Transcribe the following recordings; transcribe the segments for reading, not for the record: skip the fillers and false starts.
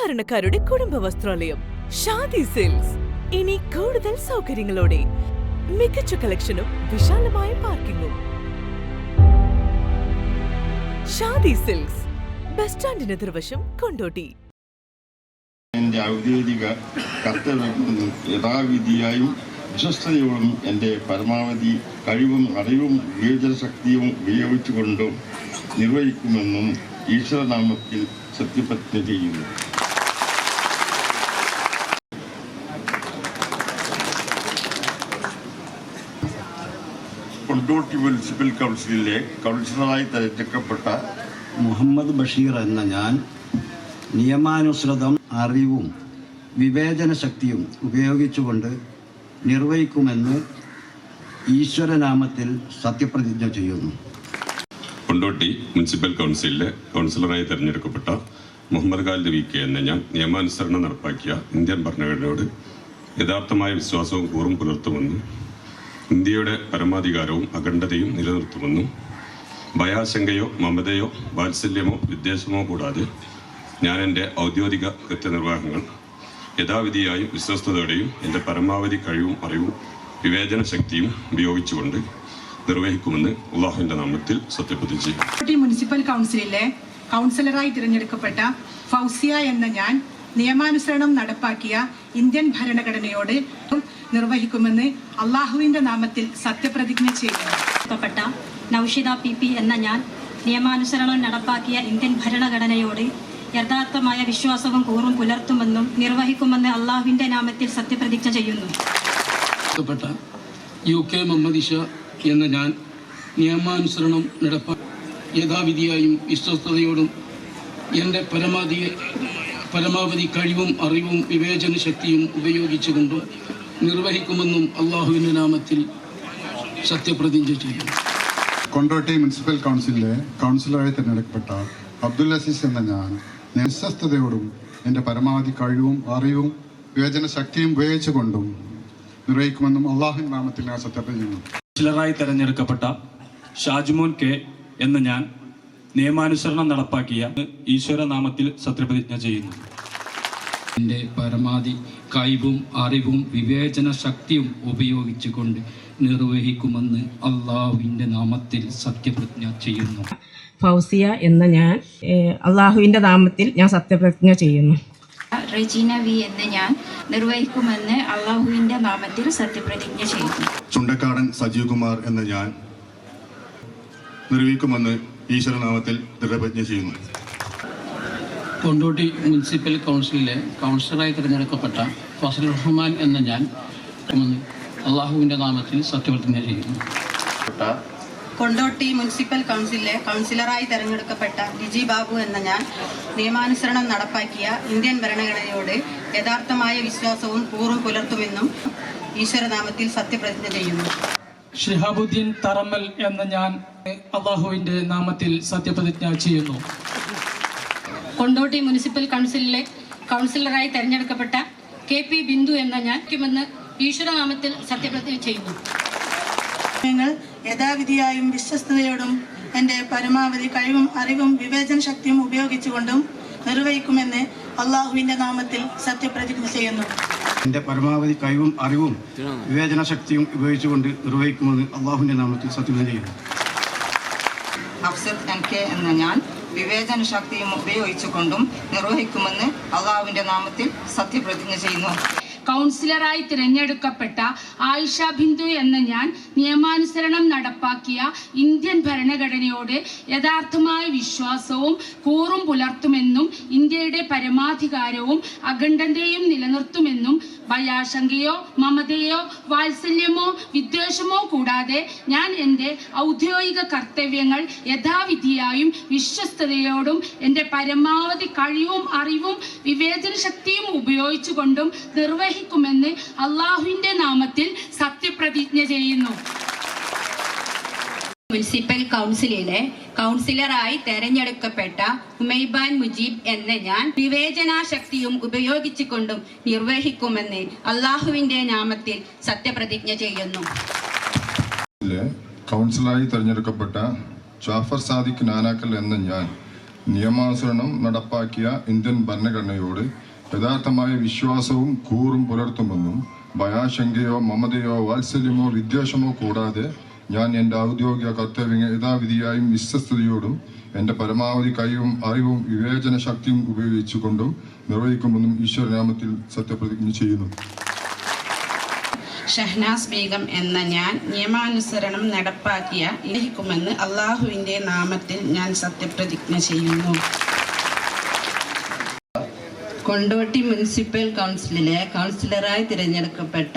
സാധാരണക്കാരുടെ കുടുംബ വസ്ത്രാലയം ഷാദി സിൽക്സ്. ഇനി കൂടുതൽ സൗകര്യങ്ങളോടെ മികച്ച കളക്ഷനും വിശാലമായ പാർക്കിങ്ങും. ഷാദി സിൽക്സ്, ബസ് സ്റ്റാൻഡിന് എതിർവശം, കൊണ്ടോട്ടി. എൻ്റെ ഔദ്യോഗിക കർത്തവ്യം യഥാവിധിയായും വിശ്വസ്തയോടും എൻ്റെ പരമാവധി കഴിവും അറിവും വിവേചനശക്തിയും ഉപയോഗിച്ചുകൊണ്ടും നിർവഹിക്കുമെന്നും ഈശ്വരനാമത്തിൽ സത്യപ്രതിജ്ഞ ചെയ്യുന്നു. കൊണ്ടോട്ടി മുനിസിപ്പൽ കൗൺസിലിലെ കൗൺസിലറായി തെരഞ്ഞെടുക്കപ്പെട്ട മുഹമ്മദ് ബഷീർ എന്ന ഞാൻ നിയമാനുസൃതം അറിവും വിവേചന ശക്തിയും ഉപയോഗിച്ചുകൊണ്ട് നിർവഹിക്കുമെന്ന് ഈശ്വരനാമത്തിൽ സത്യപ്രതിജ്ഞ ചെയ്യുന്നു. കൊണ്ടോട്ടി മുനിസിപ്പൽ കൗൺസിലിലെ കൗൺസിലറായി തെരഞ്ഞെടുക്കപ്പെട്ട മുഹമ്മദ് ഖാലിദ് വി കെ എന്ന ഞാൻ നിയമാനുസരണം നടപ്പാക്കിയ ഇന്ത്യൻ ഭരണഘടനയോട് യഥാർത്ഥമായ വിശ്വാസവും കൂറും പുലർത്തുമെന്നും ഇന്ത്യയുടെ പരമാധികാരവും അഖണ്ഡതയും നിലനിർത്തുമെന്നും ഭയാശങ്കയോ മമതയോ വാത്സല്യമോ വിദ്വേഷമോ കൂടാതെ ഞാൻ എൻ്റെ ഔദ്യോഗിക കൃത്യനിർവഹണങ്ങൾ യഥാവിധിയായും വിശ്വസ്തയോടെയും എൻ്റെ പരമാവധി കഴിവും അറിവും വിവേചന ശക്തിയും ഉപയോഗിച്ചുകൊണ്ട് നിർവഹിക്കുമെന്ന് അള്ളാഹുവിൻ്റെ നാമത്തിൽ സത്യപ്രതിജ്ഞ ചെയ്യും. മുനിസിപ്പൽ കൗൺസിലിലെ കൗൺസിലറായി തിരഞ്ഞെടുക്കപ്പെട്ട ഫൗസിയ എന്ന ഞാൻ നിയമാനുസരണം നടപ്പാക്കിയ ഇന്ത്യൻ ഭരണഘടനയോട് നിർവഹിക്കുമെന്ന് അള്ളാഹുവിന്റെ നാമത്തിൽ സത്യപ്രതിജ്ഞ ചെയ്യുന്നു. നൗഷിദ PP എന്ന ഞാൻ നിയമാനുസരണം നടപ്പാക്കിയ ഇന്ത്യൻ ഭരണഘടനയോട് യഥാർത്ഥമായ വിശ്വാസവും കൂറും പുലർത്തുമെന്നും നിർവഹിക്കുമെന്ന് അള്ളാഹുവിന്റെ നാമത്തിൽ സത്യപ്രതിജ്ഞ ചെയ്യുന്നു. UK മുഹമ്മദ് ഇഷ എന്ന ഞാൻ നിയമാനുസരണം യഥാവിധിയായും വിശ്വസ്തയോടും എൻ്റെ പരമാവധി കഴിവും അറിവും വിവേചന ശക്തിയും ഉപയോഗിച്ചുകൊണ്ടും നിർവഹിക്കുമെന്നും അള്ളാഹുവിൻ്റെ നാമത്തിൽ സത്യപ്രതിജ്ഞ ചെയ്യുന്നു. കൊണ്ടോട്ടി മുനിസിപ്പൽ കൗൺസിലിലെ കൗൺസിലറായി തിരഞ്ഞെടുക്കപ്പെട്ട അബ്ദുൽ അസീസ് എന്ന ഞാൻ വിശ്വസ്തയോടും എൻ്റെ പരമാവധി കഴിവും അറിവും വിവേചന ശക്തിയും ഉപയോഗിച്ചുകൊണ്ടും നിർവഹിക്കുമെന്നും അള്ളാഹുവിൻ്റെ നാമത്തിൽ ഞാൻ സത്യപ്രതിജ്ഞ ചെയ്യുന്നു. കൗൺസിലറായി തെരഞ്ഞെടുക്കപ്പെട്ട ഷാജ്മോൻ K എന്ന ഞാൻ നിയമാനുസരണം നടപ്പാക്കിയ ഈശ്വരനാമത്തിൽ സത്യപ്രതിജ്ഞ ചെയ്യുന്നു. എൻ്റെ പരമാവധി കഴിവും അറിവും വിവേചന ശക്തിയും ഉപയോഗിച്ചുകൊണ്ട് നിർവഹിക്കുമെന്ന് അള്ളാഹുവിൻ്റെ നാമത്തിൽ സത്യപ്രതിജ്ഞ ചെയ്യുന്നു. ഫൗസിയ എന്ന ഞാൻ അള്ളാഹുവിൻ്റെ നാമത്തിൽ ഞാൻ സത്യപ്രതിജ്ഞ ചെയ്യുന്നു. റെജീന V എന്ന ഞാൻ നിർവഹിക്കുമെന്ന് അള്ളാഹുവിന്റെ നാമത്തിൽ സത്യപ്രതിജ്ഞ ചെയ്യുന്നു. ചുണ്ടക്കാടൻ സജീവ് കുമാർ എന്ന ഞാൻ നിർവഹിക്കുമെന്ന് ഈശ്വരനാമത്തിൽ ദൃഢപ്രതിജ്ഞ ചെയ്യുന്നു. കൊണ്ടോട്ടി മുനിസിപ്പൽ കൗൺസിലിലെ കൗൺസിലറായി തിരഞ്ഞെടുക്കപ്പെട്ട ഫസൽ റഹ്മാൻ എന്ന ഞാൻ അള്ളാഹുവിൻ്റെ നാമത്തിൽ സത്യപ്രതിജ്ഞ ചെയ്യുന്നു. കൊണ്ടോട്ടി മുനിസിപ്പൽ കൗൺസിലിലെ കൗൺസിലറായി തെരഞ്ഞെടുക്കപ്പെട്ട ലിജി ബാബു എന്ന ഞാൻ നിയമാനുസരണം നടപ്പാക്കിയ ഇന്ത്യൻ ഭരണഘടനയോട് യഥാർത്ഥമായ വിശ്വാസവും കൂറും പുലർത്തുമെന്നും ഈശ്വരനാമത്തിൽ സത്യപ്രതിജ്ഞ ചെയ്യുന്നു. ഷിഹാബുദ്ദീൻ തറമ്മൽ എന്ന ഞാൻ അള്ളാഹുവിൻ്റെ നാമത്തിൽ സത്യപ്രതിജ്ഞ ചെയ്യുന്നു. കൊണ്ടോട്ടി മുനിസിപ്പൽ കൗൺസിലിലെ കൗൺസിലറായി തെരഞ്ഞെടുക്കപ്പെട്ട KP ബിന്ദു എന്ന ഞാൻ ഈശ്വരനാമത്തിൽ സത്യപ്രതിജ്ഞ ചെയ്യുന്നു. ഞങ്ങൾ യഥാവിധിയായും വിശ്വസ്തയോടും എൻ്റെ പരമാവധി കഴിവും അറിവും വിവേചന ശക്തിയും ഉപയോഗിച്ചുകൊണ്ടും നിർവഹിക്കുമെന്ന് അള്ളാഹുവിൻ്റെ നാമത്തിൽ സത്യപ്രതിജ്ഞ ചെയ്യുന്നു. എൻ്റെ പരമാവധി കഴിവും അറിവും വിവേചന ശക്തിയും ഉപയോഗിച്ചുകൊണ്ട് നിർവഹിക്കുമെന്ന് അള്ളാഹുവിൻ്റെ നാമത്തിൽ സത്യപ്രതിജ്ഞ ചെയ്യുന്നു. അഫ്സദ് NK എന്ന ഞാൻ വിവേചന ശക്തിയും ഉപയോഗിച്ചുകൊണ്ടും നിർവഹിക്കുമെന്ന് അള്ളാഹുവിൻ്റെ നാമത്തിൽ സത്യപ്രതിജ്ഞ ചെയ്യുന്നു. കൗൺസിലറായി തിരഞ്ഞെടുക്കപ്പെട്ട ആയിഷ ബിന്ദു എന്ന ഞാൻ നിയമാനുസരണം നടപ്പാക്കിയ ഇന്ത്യൻ ഭരണഘടനയോട് യഥാർത്ഥമായ വിശ്വാസവും കൂറും പുലർത്തുമെന്നും ഇന്ത്യയുടെ പരമാധികാരവും അഖണ്ഡതയും നിലനിർത്തുമെന്നും ഭയാശങ്കയോ മമതയോ വാത്സല്യമോ വിദ്വേഷമോ കൂടാതെ ഞാൻ എൻ്റെ ഔദ്യോഗിക കർത്തവ്യങ്ങൾ യഥാവിധിയായും വിശ്വസ്തയോടും എൻ്റെ പരമാവധി കഴിവും അറിവും വിവേചന ശക്തിയും ഉപയോഗിച്ചുകൊണ്ടും നിർവഹിക്കുമെന്ന് അള്ളാഹുവിൻ്റെ നാമത്തിൽ സത്യപ്രതിജ്ഞ ചെയ്യുന്നു. മുനിസിപ്പൽ കൗൺസിലിലെ കൗൺസിലറായി തെരഞ്ഞെടുക്കപ്പെട്ട ഉമൈബാൻ മുജീബ് എന്ന ഞാൻ വിവേചനാശക്തിയും ഉപയോഗിച്ചുകൊണ്ടും നിർവഹിക്കുമെന്ന് അള്ളാഹുവിന്റെ നാമത്തിൽ സത്യപ്രതിജ്ഞ ചെയ്യുന്നു. കൗൺസിലറായി തെരഞ്ഞെടുക്കപ്പെട്ട ജാഫർ സാദിഖ് നാനാക്കൽ എന്ന ഞാൻ നിയമാനുസരണം നടപ്പാക്കിയ ഇന്ത്യൻ ഭരണഘടനയോട് യഥാർത്ഥമായ വിശ്വാസവും കൂറും പുലർത്തുമെന്നും ഭയാശങ്കയോ മമതയോ വാത്സല്യമോ വിദ്വേഷമോ കൂടാതെ ഞാൻ എൻ്റെ ഔദ്യോഗിക കർത്തവ്യങ്ങൾ യഥാവിധിയായും വിശ്വസ്തയോടും എൻ്റെ പരമാവധി കഴിവും അറിവും വിവേചന ശക്തിയും ഉപയോഗിച്ചുകൊണ്ടും നിർവഹിക്കുമെന്നും ഈശ്വരനാമത്തിൽ സത്യപ്രതിജ്ഞ ചെയ്യുന്നു. ഷഹനാസ് ബീഗം എന്ന ഞാൻ നിയമാനുസരണം നടപ്പാക്കിയ ഇരിക്കുമെന്ന് അള്ളാഹുവിൻ്റെ നാമത്തിൽ ഞാൻ സത്യപ്രതിജ്ഞ ചെയ്യുന്നു. കൊണ്ടോട്ടി മുനിസിപ്പൽ കൗൺസിലിലെ കൗൺസിലറായി തിരഞ്ഞെടുക്കപ്പെട്ട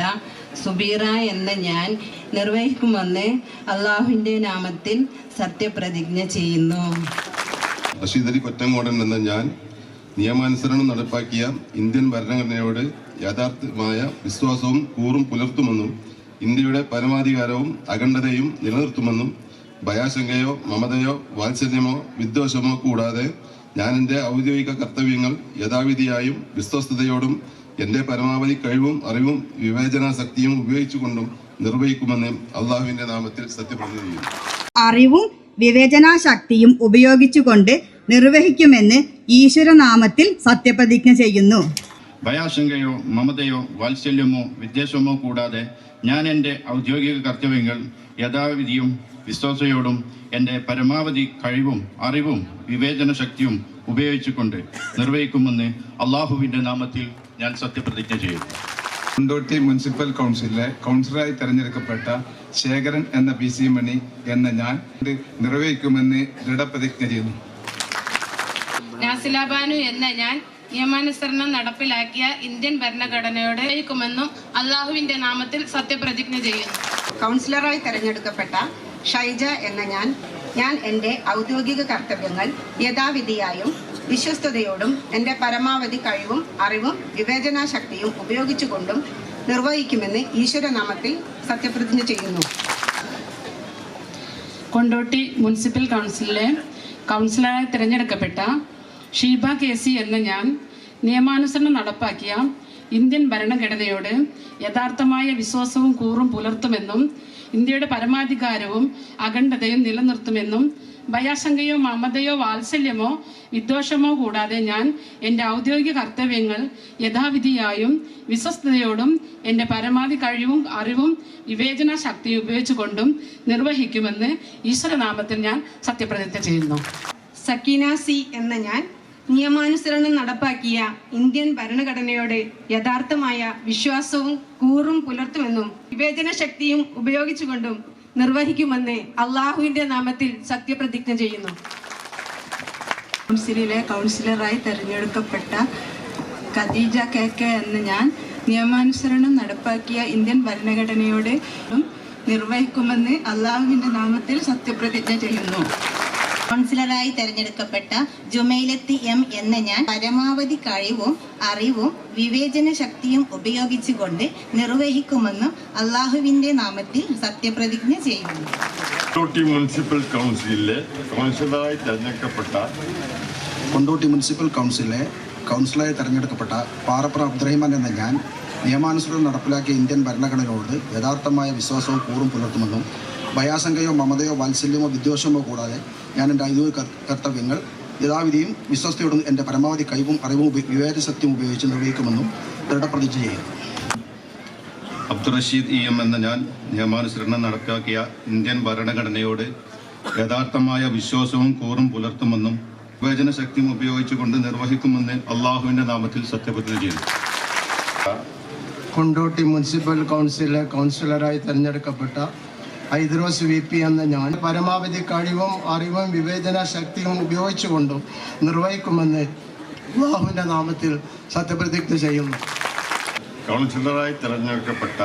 സുബീറ എന്ന ഞാൻ നിർവഹിക്കുമെന്ന് അള്ളാഹുവിൻ്റെ നാമത്തിൽ സത്യപ്രതിജ്ഞ ചെയ്യുന്നു. റഷീദ് അലി കൊറ്റങ്കോടൻ എന്ന ഞാൻ നിയമാനുസരണം നടപ്പാക്കിയ ഇന്ത്യൻ ഭരണഘടനയോട് യഥാർത്ഥമായ വിശ്വാസവും കൂറും പുലർത്തുമെന്നും ഇന്ത്യയുടെ പരമാധികാരവും അഖണ്ഡതയും നിലനിർത്തുമെന്നും ഭയാശങ്കയോ മമതയോ വാത്സല്യമോ വിദ്വേഷമോ കൂടാതെ ഞാൻ എൻ്റെ ഔദ്യോഗിക കർത്തവ്യങ്ങൾ യഥാവിധിയായും വിശ്വസ്തയോടും എൻ്റെ പരമാവധി കഴിവും അറിവും വിവേചനാശക്തിയും ഉപയോഗിച്ചുകൊണ്ടും നിർവഹിക്കുമെന്ന് അള്ളാഹുവിൻ്റെ നാമത്തിൽ സത്യപ്രതിജ്ഞ ചെയ്യുന്നു. അറിവും വിവേചനാശക്തിയും ഉപയോഗിച്ചുകൊണ്ട് നിർവഹിക്കുമെന്ന് ഈശ്വരനാമത്തിൽ സത്യപ്രതിജ്ഞ ചെയ്യുന്നു. ഭയാശങ്കയോ മമതയോ വാത്സല്യമോ വിദ്വേഷമോ കൂടാതെ ഞാൻ എൻ്റെ ഔദ്യോഗിക കർത്തവ്യങ്ങൾ യഥാവിധിയും വിശ്വാസയോടും എൻ്റെ പരമാവധി കഴിവും അറിവും വിവേചന ശക്തിയും ഉപയോഗിച്ചുകൊണ്ട് നിർവഹിക്കുമെന്ന് അള്ളാഹുവിൻ്റെ നാമത്തിൽ ഞാൻ സത്യപ്രതിജ്ഞ ചെയ്യുന്നു. കൊണ്ടോട്ടി മുനിസിപ്പൽ കൗൺസിലിലെ കൗൺസിലറായി തെരഞ്ഞെടുക്കപ്പെട്ട ശേഖരൻ എന്ന PC മണി എന്ന ഞാൻ നിർവഹിക്കുമെന്ന് ദൃഢപ്രതിജ്ഞ ചെയ്യുന്നു. നാസില ബാനു എന്ന ഞാൻ നിയമാനുസരണം നടപ്പിലാക്കിയ ഇന്ത്യൻ ഭരണഘടനയോട് നിർവഹിക്കുമെന്നും അള്ളാഹുവിൻ്റെ നാമത്തിൽ സത്യപ്രതിജ്ഞ ചെയ്യുന്നു. കൗൺസിലറായി തെരഞ്ഞെടുക്കപ്പെട്ട ഷൈജ എന്ന ഞാൻ എൻ്റെ ഔദ്യോഗിക കർത്തവ്യങ്ങൾ യഥാവിധിയായും വിശ്വസ്തയോടും എൻ്റെ പരമാവധി കഴിവും അറിവും വിവേചനാശക്തിയും ഉപയോഗിച്ചുകൊണ്ടും നിർവഹിക്കുമെന്ന് ഈശ്വരനാമത്തിൽ സത്യപ്രതിജ്ഞ ചെയ്യുന്നു. കൊണ്ടോട്ടി മുനിസിപ്പൽ കൗൺസിലിലെ കൗൺസിലറായി തിരഞ്ഞെടുക്കപ്പെട്ട ഷീബ KC എന്ന ഞാൻ നിയമാനുസരണം നടപ്പാക്കിയ ഇന്ത്യൻ ഭരണഘടനയോട് യഥാർത്ഥമായ വിശ്വാസവും കൂറും പുലർത്തുമെന്നും ഇന്ത്യയുടെ പരമാധികാരവും അഖണ്ഡതയും നിലനിർത്തുമെന്നും ഭയാശങ്കയോ മമതയോ വാത്സല്യമോ വിദ്വേഷമോ കൂടാതെ ഞാൻ എൻ്റെ ഔദ്യോഗിക കർത്തവ്യങ്ങൾ യഥാവിധിയായും വിശ്വസ്തയോടും എൻ്റെ പരമാവധി കഴിവും അറിവും വിവേചന ശക്തിയും ഉപയോഗിച്ചുകൊണ്ടും നിർവഹിക്കുമെന്ന് ഈശ്വരനാമത്തിൽ ഞാൻ സത്യപ്രതിജ്ഞ ചെയ്യുന്നു. സക്കീന C എന്ന ഞാൻ നിയമാനുസരണം നടപ്പാക്കിയ ഇന്ത്യൻ ഭരണഘടനയോട് യഥാർത്ഥമായ വിശ്വാസവും കൂറും പുലർത്തുമെന്നും വിവേചന ശക്തിയും ഉപയോഗിച്ചുകൊണ്ടും നിർവഹിക്കുമെന്ന് അള്ളാഹുവിൻ്റെ നാമത്തിൽ സത്യപ്രതിജ്ഞ ചെയ്യുന്നു. കൗൺസിലിലെ കൗൺസിലറായി തെരഞ്ഞെടുക്കപ്പെട്ട ഖദീജ KK എന്ന ഞാൻ നിയമാനുസരണം നടപ്പാക്കിയ ഇന്ത്യൻ ഭരണഘടനയോട് നിർവഹിക്കുമെന്ന് അള്ളാഹുവിൻ്റെ നാമത്തിൽ സത്യപ്രതിജ്ഞ ചെയ്യുന്നു. കൗൺസിലറായി തെരഞ്ഞെടുക്കപ്പെട്ട ജുമൈലത്തി M എന്ന ഞാൻ പരമാവധി കഴിവും അറിവും വിവേചന ശക്തിയും ഉപയോഗിച്ചുകൊണ്ട് നിർവഹിക്കുമെന്നും അള്ളാഹുവിൻ്റെ നാമത്തിൽ സത്യപ്രതിജ്ഞ ചെയ്യുന്നു. കൊണ്ടോട്ടി മുനിസിപ്പൽ കൗൺസിലിലെ കൗൺസിലറായി തെരഞ്ഞെടുക്കപ്പെട്ട കൊണ്ടോട്ടി മുനിസിപ്പൽ കൗൺസിലിലെ കൗൺസിലറായി തെരഞ്ഞെടുക്കപ്പെട്ട പാറപ്ര അബ്ദുറഹിമാൻ എന്ന ഞാൻ നിയമാനുസരണം നടപ്പിലാക്കിയ ഇന്ത്യൻ ഭരണഘടനയോട് യഥാർത്ഥമായ വിശ്വാസവും കൂറും പുലർത്തുമെന്നും ഭയാശങ്കയോ മമതയോ വാത്സല്യമോ വിദ്വേഷമോ കൂടാതെ ഞാൻ എൻ്റെ ഔദ്യോഗിക കർത്തവ്യങ്ങൾ യഥാവിധിയും വിശ്വസ്തയോടും എൻ്റെ പരമാവധി കഴിവും അറിവും വിവേചനശക്തിയും ഉപയോഗിച്ച് നിർവഹിക്കുമെന്നും ദൃഢപ്രതിജ്ഞ ചെയ്യുന്നു. അബ്ദുറഷീദ് EM എന്ന ഞാൻ നിയമാനുസരണം നടപ്പാക്കിയ ഇന്ത്യൻ ഭരണഘടനയോട് യഥാർത്ഥമായ വിശ്വാസവും കൂറും പുലർത്തുമെന്നും വിവേചന ശക്തിയും ഉപയോഗിച്ചുകൊണ്ട് നിർവഹിക്കുമെന്ന് അള്ളാഹുവിൻ്റെ നാമത്തിൽ സത്യപ്രതിജ്ഞ ചെയ്യുന്നു. കൊണ്ടോട്ടി മുനിസിപ്പൽ കൗൺസിലിലെ കൗൺസിലറായി തെരഞ്ഞെടുക്കപ്പെട്ട ഹൈദ്രോസ് VP എന്ന ഞാൻ പരമാവധി കഴിവും അറിവും വിവേചന ശക്തിയും ഉപയോഗിച്ചുകൊണ്ടും നിർവഹിക്കുമെന്ന് അല്ലാഹുവിൻ്റെ നാമത്തിൽ സത്യപ്രതിജ്ഞ ചെയ്യുന്നു. കൗൺസിലറായി തെരഞ്ഞെടുക്കപ്പെട്ട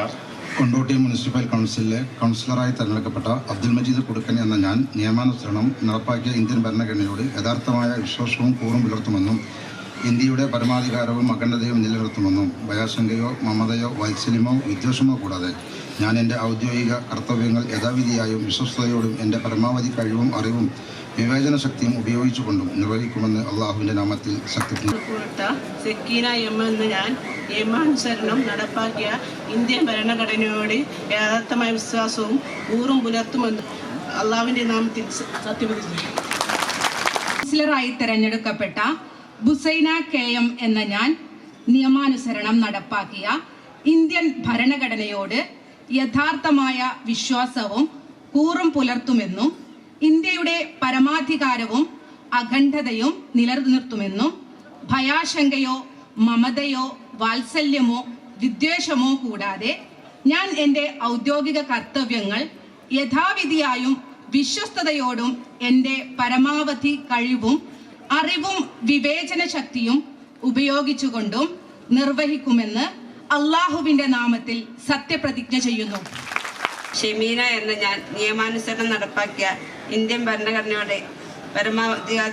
കൊണ്ടോട്ടി മുനിസിപ്പൽ കൗൺസിലിലെ കൗൺസിലറായി തെരഞ്ഞെടുക്കപ്പെട്ട അബ്ദുൽ മജീദ് കുടുക്കൻ എന്ന ഞാൻ നിയമാനുസരണം നടപ്പാക്കിയ ഇന്ത്യൻ ഭരണഘടനയോട് യഥാർത്ഥമായ വിശ്വാസവും കൂറും പുലർത്തുമെന്നും ഇന്ത്യയുടെ പരമാധികാരവും അഖണ്ഡതയും നിലനിർത്തുമെന്നും ഭയാശങ്കയോ മമതയോ വാത്സല്യമോ വിദ്വേഷമോ കൂടാതെ ഞാൻ എൻ്റെ ഔദ്യോഗിക കർത്തവ്യങ്ങൾ യഥാവിധിയായും വിശ്വസ്തയോടും എൻ്റെ പരമാവധി കഴിവും അറിവും വിവേചന ശക്തിയും ഉപയോഗിച്ചുകൊണ്ടും നിർവഹിക്കുമെന്ന് അള്ളാഹുവിൻ്റെ നാമത്തിൽ സത്യപ്രതിജ്ഞ. സക്കീന M എന്ന ഞാൻ നിയമാനുസരണം നടപ്പാക്കിയ ഇന്ത്യൻ ഭരണഘടനയോട് യഥാർത്ഥമായ വിശ്വാസവും കൂറും പുലർത്തുമെന്ന് അള്ളാഹുവിൻ്റെ നാമത്തിൽ സത്യപ്രതിജ്ഞ. കൗൺസിലറായി തെരഞ്ഞെടുക്കപ്പെട്ട ബുസൈന KM എന്ന ഞാൻ നിയമാനുസരണം നടപ്പാക്കിയ ഇന്ത്യൻ ഭരണഘടനയോട് യഥാർത്ഥമായ വിശ്വാസവും കൂറും പുലർത്തുമെന്നും ഇന്ത്യയുടെ പരമാധികാരവും അഖണ്ഡതയും നിലനിർത്തുമെന്നും ഭയാശങ്കയോ മമതയോ വാത്സല്യമോ വിദ്വേഷമോ കൂടാതെ ഞാൻ എൻ്റെ ഔദ്യോഗിക കർത്തവ്യങ്ങൾ യഥാവിധിയായും വിശ്വസ്തയോടും എൻ്റെ പരമാവധി കഴിവും അറിവും വിവേചന ശക്തിയും ഉപയോഗിച്ചുകൊണ്ടും നിർവഹിക്കുമെന്ന് അള്ളാഹുവിൻ്റെ നാമത്തിൽ സത്യപ്രതിജ്ഞ ചെയ്യുന്നു. ഷെമീന എന്ന ഞാൻ നിയമാനുസരണം നടപ്പാക്കിയ ഇന്ത്യൻ ഭരണഘടനയുടെ പരമാധികാര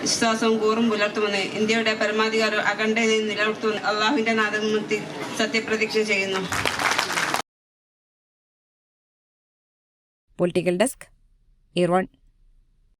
വിശ്വാസവും കൂറും പുലർത്തുമെന്ന് ഇന്ത്യയുടെ പരമാധികാരവും അഖണ്ഡതയും നിലനിർത്തുമെന്ന് അള്ളാഹുവിൻ്റെ നാമത്തിൽ സത്യപ്രതിജ്ഞ ചെയ്യുന്നു. Political desk ഇർവാൺ.